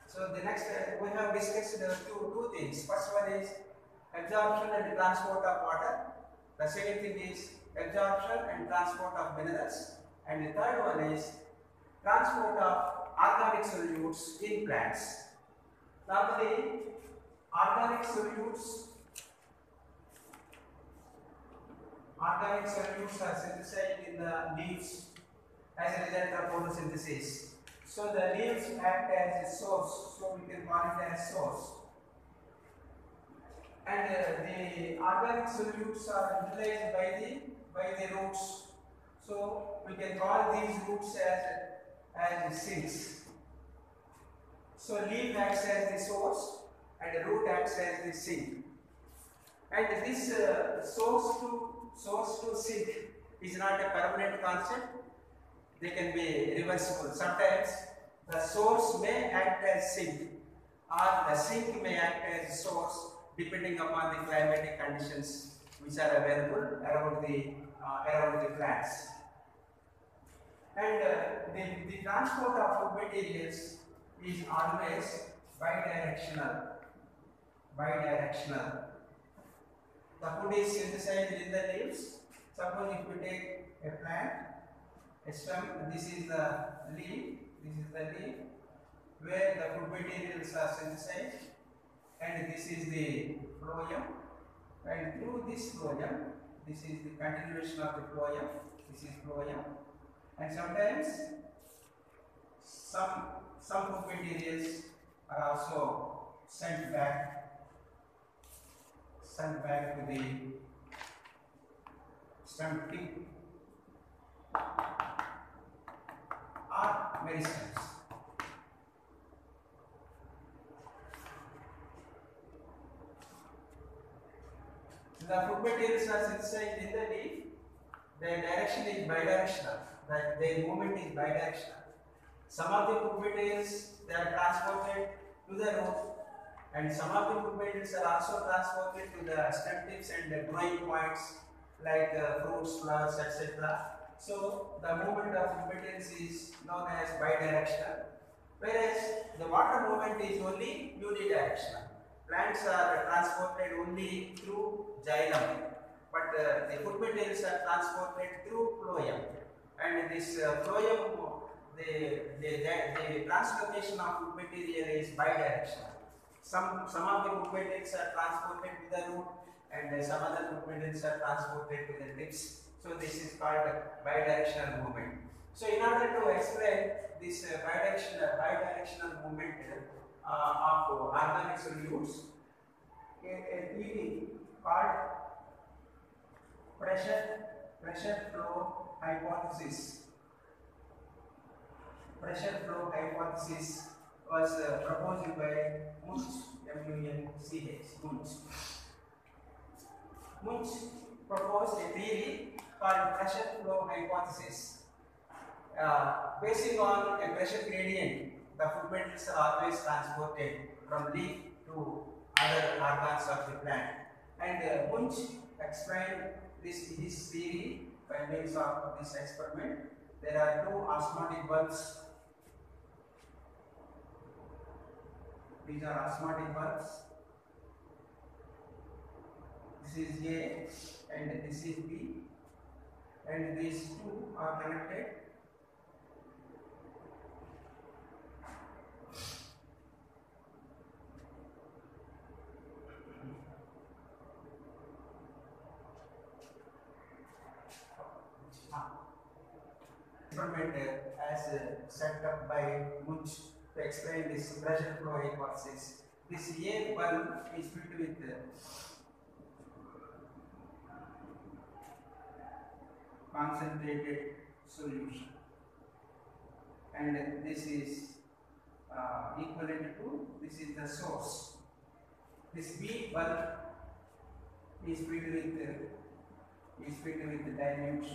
So the next we have discussed two things. First one is absorption and transport of water. The second thing is absorption and transport of minerals. And the third one is transport of organic solutes in plants. Normally, organic solutes are synthesized in the leaves as a result of photosynthesis. So the leaves act as a source, so we can call it as source. And the organic solutes are utilized by the roots. So we can call these roots as sinks. So leaf acts as the source and the root acts as the sink. And this source to sink is not a permanent constant. They can be reversible. Sometimes the source may act as sink or the sink may act as source depending upon the climatic conditions which are available around the plants. And the transport of food materials is always bidirectional. The food is synthesized in the leaves. Suppose if we take a plant, a stem, this is the leaf, where the food materials are synthesized, and this is the phloem, and through this phloem, this is the continuation of the phloem, and sometimes some food materials are also sent back to the stem tip or meristems. The food materials are synthesized in the leaf. Their direction is bidirectional. Their movement is bidirectional. Some of the food materials they are transported to the root, and some of the food materials are also transported to the stem tips and the growing points like fruits, flowers, etc. So the movement of food materials is known as bidirectional, whereas the water movement is only unidirectional. Plants are transported only through xylem, but the food materials are transported through phloem, and this phloem, the translocation of food material is bidirectional. Some of the food materials are transported to the root, and some other food materials are transported to the tips. So this is called bidirectional movement. So in order to explain this bidirectional movement of organic solutes, a theory called pressure flow hypothesis was proposed by Munch, M-U-N-C-H, Munch proposed a theory called pressure flow hypothesis. Basing on a pressure gradient, the food materials are always transported from leaf to other organs of the plant. And Munch explained his theory by means of this experiment. There are two osmotic bulbs. These are osmotic bulbs. This is A and this is B, and these two are connected. Experiment as set up by Munch to explain this pressure flow hypothesis. This A bulb is filled with concentrated solution, and this is equivalent to, this is the source. This B bulb is filled with dilute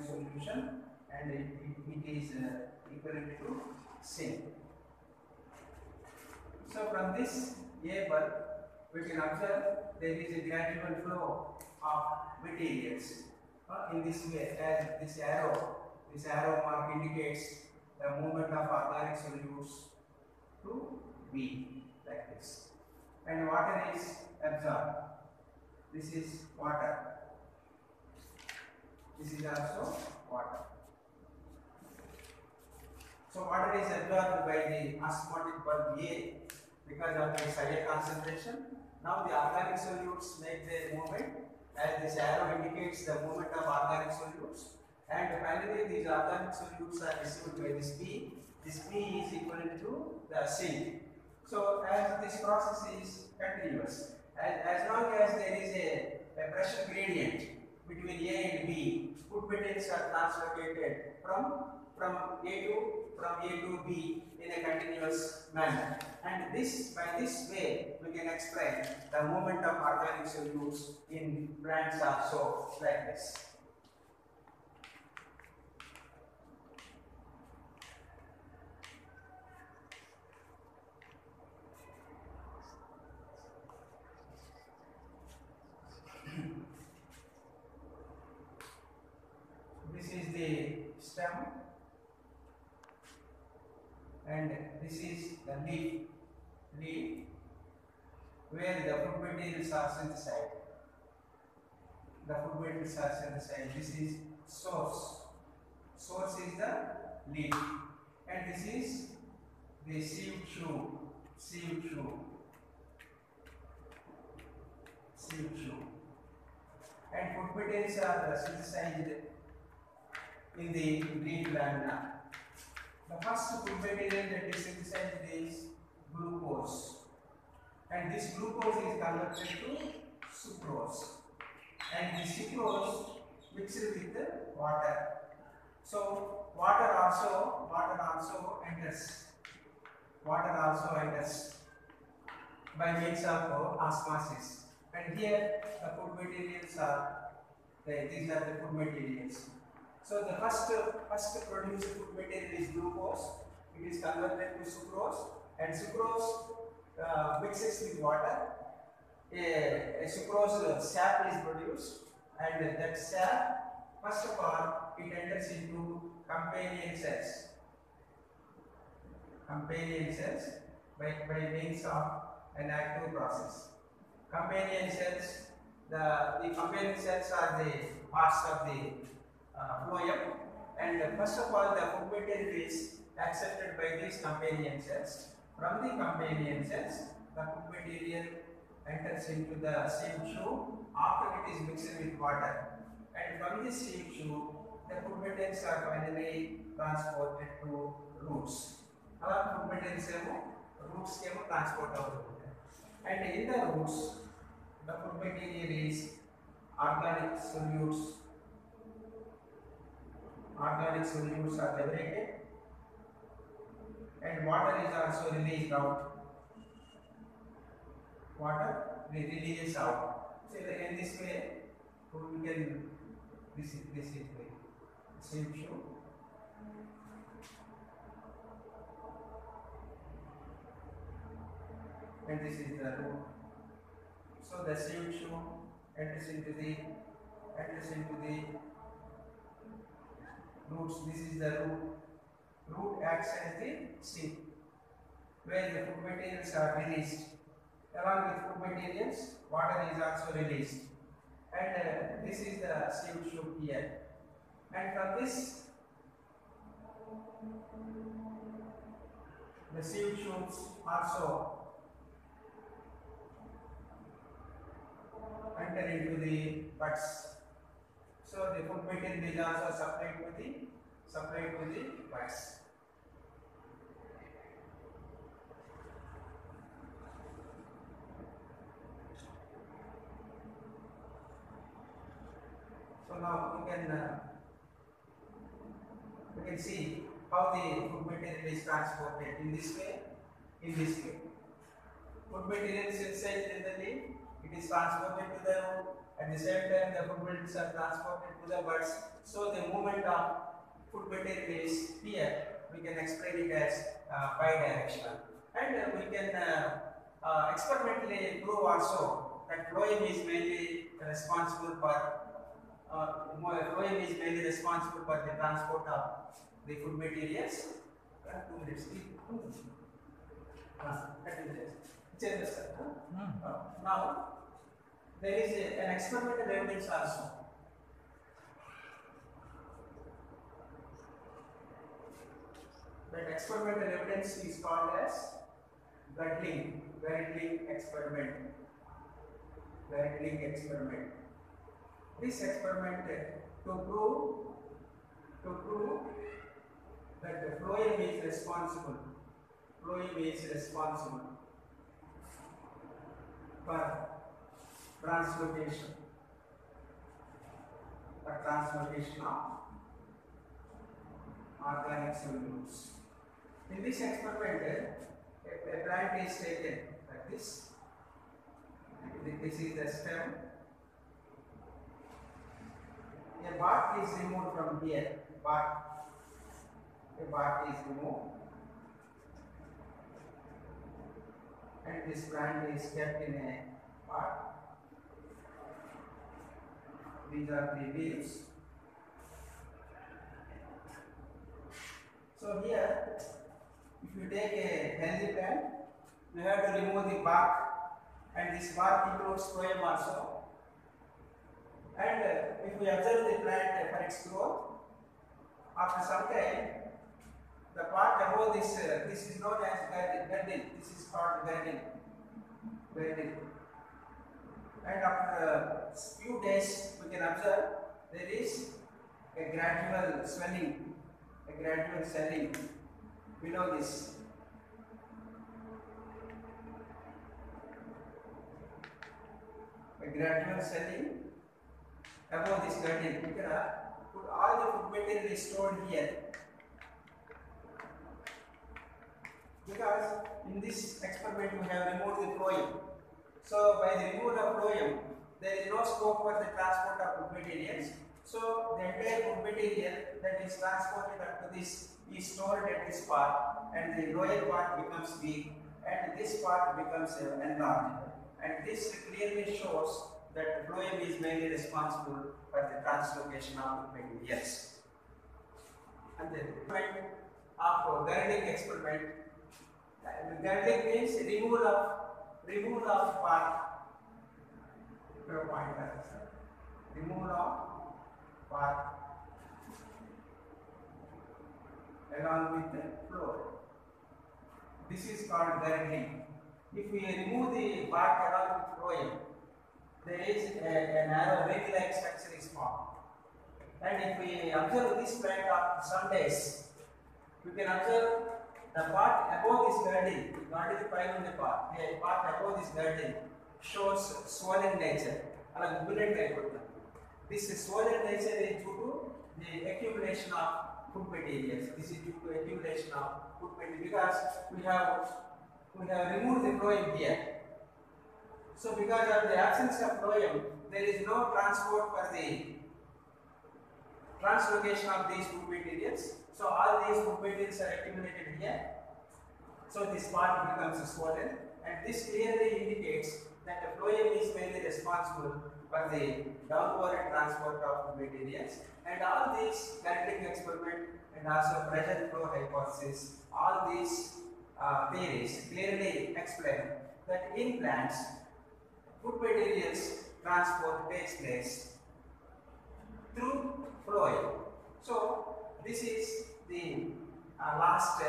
solution, and it is equivalent to sink. So from this A bulb, we can observe there is a gradual flow of materials in this way, as this arrow mark indicates the movement of organic solutes to B like this. And water is absorbed. This is water. This is also water. So water is absorbed by the osmotic bulb A because of its higher concentration. Now the organic solutes make their movement, as this arrow indicates the movement of organic solutes, and finally these organic solutes are received by this P. This P is equivalent to the sink. So as this process is continuous, as long as there is a pressure gradient between A and B, food materials are translocated from A to B in a continuous manner. And this, by this way, we can explain the movement of organic solutes in plants also like this. This is the stem, and this is the leaf where the food materials are synthesized. The food materials are synthesized. This is source. Source is the leaf, and this is the sieve tube. And food materials are synthesized in the leaf lamina. The first food material that is synthesized is glucose, and this glucose is converted to sucrose, and the sucrose mixed with the water. So water also enters by means of osmosis, and here the food materials are these are the food materials. So the first produced food material is glucose. It is converted to sucrose, and sucrose mixes with water. A sucrose sap is produced, and that sap, first of all, it enters into companion cells by means of an active process. Companion cells, the companion cells are the parts of the phloem, and first of all the food material is accepted by these companion cells. From the companion cells, the food material enters into the sieve tube after it is mixed with water, and from this sieve tube the food materials are finally transported to roots. Our food materials roots transport out, and in the roots the food material is organic solutes. Organic solutes are liberated, and water is also released out. Water releases out. So in this way, we can this is the sieve tube. And this is the root. So the sieve tube enters into the roots. This is the root. Root acts as the sieve, where the food materials are released. Along with food materials, water is also released. And this is the sieve tube here. And from this, the sieve tubes also enter into the buds. So the food material is also supplied to the buds. So now we can see how the food material is transported in this way. Food material is inside in the leaf. It is transported to the root. At the same time, the food materials are transported to the buds. So the movement of food material is here. We can explain it as bidirectional, and we can experimentally prove also that phloem is mainly responsible for the transport of the food materials. 2 minutes. Changes. Now there is an experimental evidence also. That experimental evidence is called as Gerdling experiment. Gerdling experiment. This experiment to prove that the phloem is responsible. Phloem is responsible for translocation. Of organic solutes. In this experiment, a plant is taken like this. This is the stem. A bark is removed from here. A bark is removed, and this plant is kept in a pot. These are the leaves. So here, if you take a healthy plant, you have to remove the bark, and this bark includes phloem also. And if we observe the plant for its growth, after some time, the part above this, this is known as girdle. This is called girdle. And after a few days, we can observe there is a gradual swelling, below this. A gradual swelling above this girdle. You can put all the food material is stored here. Because in this experiment we have removed the phloem. So by the removal of phloem, there is no scope for the transport of food materials. So the entire food material that is transported up to this is stored at this part, and the lower part becomes weak, and this part becomes enlarged. And this clearly shows that the phloem is mainly responsible for the translocation of food materials. And the experiment of Gerdling experiment. Gerdling means removal of part. Removal of part along with the floor. This is called Gerdling. If we remove the bark along with phloem, there is a narrow rake-like structure is formed. And if we observe this plant after some days, you can observe the part above this girdle, not the primary part, the part above this girdle shows swollen nature. This swollen nature is due to the accumulation of food materials. This is due to accumulation of food materials because we have removed the phloem here. So because of the absence of phloem, there is no transport for the translocation of these food materials. So all these food materials are accumulated here. So this part becomes swollen, and this clearly indicates that the phloem is mainly responsible for the downward transport of food materials. And all these Gerdling experiment and also pressure flow hypothesis, all these theories clearly explain that in plants, food materials transport takes place through phloem. So this is the last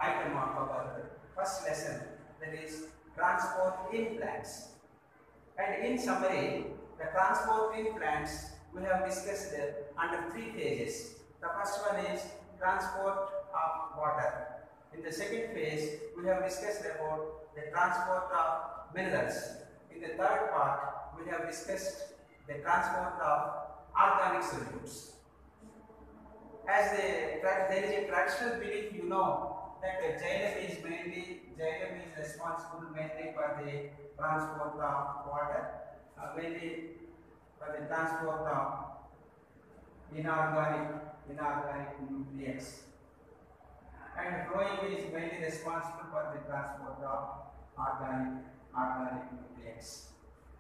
item of our first lesson, that is transport in plants. And in summary, the transport in plants we have discussed under 3 phases. The first one is transport of water. In the second phase, we have discussed about the transport of minerals. In the third part, we have discussed the transport of organic solutes. As there is a traditional belief, you know, that xylem is responsible mainly for the transport of water, mainly for the transport of inorganic nutrients. And phloem is mainly responsible for the transport of organic nutrients.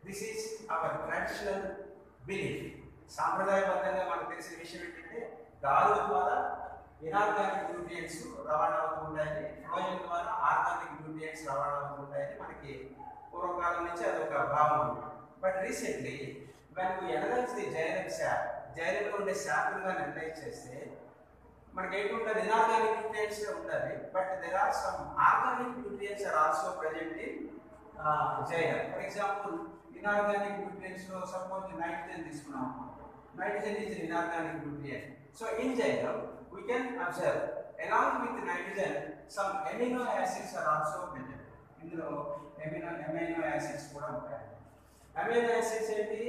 This is our traditional belief. సాంప్రదాయబద్ధంగా మనకు తెలిసిన విషయం ఏంటంటే గాలుల ద్వారా inorganic nutrients రవాణా అవుతూ ఉంటాయని, ఫ్లోయం ద్వారా ఆర్గానిక్ న్యూట్రియంట్స్ రవాణా అవుతూ ఉంటాయని మనకి పూర్వకాలం నుంచి అదొక భావం ఉంది. But recently when we analyze the xylem sap, జైలంలో ఉండే శాప్లుగా అనలైజ్ చేస్తే మనకి ఏంటంటే ఇనార్గానిక్ న్యూట్రియంట్స్ ఉండాలి, but there are some organic nutrients are also present in xylem. For example inorganic nutrients లో సపోజ్ నైట్రోజన్ తీసుకున్నాం, nitrogen is an inorganic nutrient. So in xylem we can observe along with nitrogen some amino acids are also present. ఇందులో amino acids కూడా ఉంటాయి. Amino acids ఏంటి?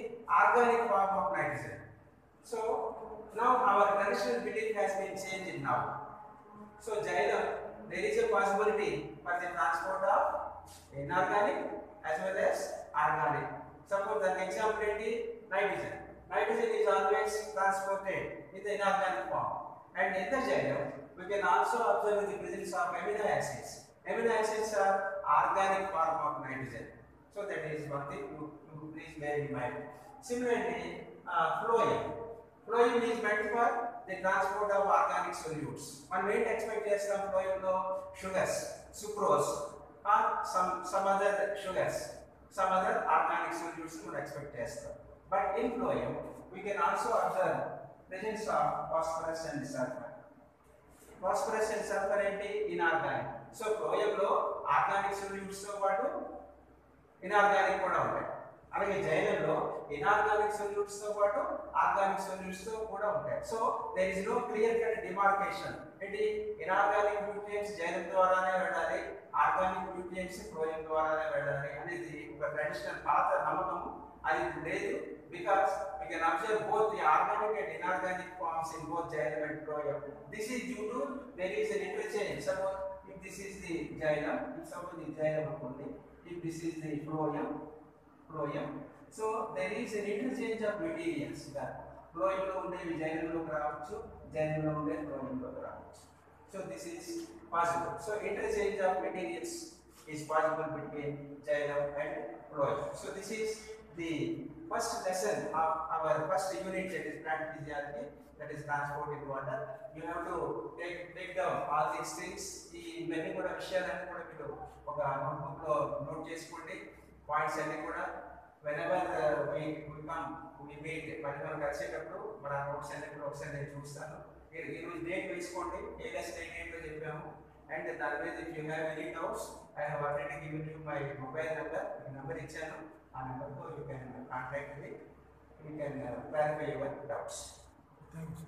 Organic form of nitrogen. So now our traditional belief has been changed now. So xylem there is a possibility for the transport of inorganic as well as organic. Suppose an example ఏంటి? Nitrogen. Nitrogen is always transported in the inorganic form, and in the xylem we can also observe the presence of amino acids. Amino acids are organic form of nitrogen. So that is one thing you please bear in mind. Similarly, phloem. Phloem is meant for the transport of organic solutes. One main expect chestam phloem lo sugars, sucrose, or some other sugars, some other organic solutes we expect chestam. But in phloem we can also observe presence of phosphorus and sulfur. Phosphorus and sulfur ఏంటి? Inorganic. So phloem లో organic solutes తో పాటు inorganic కూడా ఉంటాయి. అలాగే జైలంలో inorganic solutes తో పాటు organic solutes తో కూడా ఉంటాయి. So there is no clear cut demarcation. ఏంటి? ఇనార్గానిక్ న్యూట్రియంట్స్ జైలం ద్వారానే వెళ్ళాలి, ఆర్గానిక్ న్యూట్రియంట్స్ ఫ్లోయం ద్వారానే వెళ్ళాలి అనేది ఒక ట్రెడిషనల్ పాత నమ్మకము. అది లేదు. Because we can observe both the organic and inorganic forms in both xylem and phloem. This is due to there is an interchange. Suppose if this is the xylem, if suppose the xylem only, if this is the phloem, so there is an interchange of materials. Phloem lo unde xylem lo raavachchu, xylem lo unde phloem lo raavachchu. So this is possible. So interchange of materials is possible between xylem and phloem. So this is the first lesson of our first unit, that is plant physiology, that is transport in water. You have to take down all these things. ఈ ఇవన్నీ కూడా విషయాలన్నీ కూడా మీరు ఒక notebook లో note చేసుకోండి. Points అన్ని కూడా whenever we come we meet, మనం కలిసేటప్పుడు మన నోట్స్ అన్ని కూడా ఒకసారి నేను చూస్తాను. ఈ రోజు డేట్ వేసుకోండి, ఏ లెసన్ ఏంటో చెప్పాము. అండ్ దాని మీద if you have any doubts, I have already given you my mobile number ఇచ్చాను. ఆ నెంబర్తో you can contact me, you can clarify your doubts. Thank you.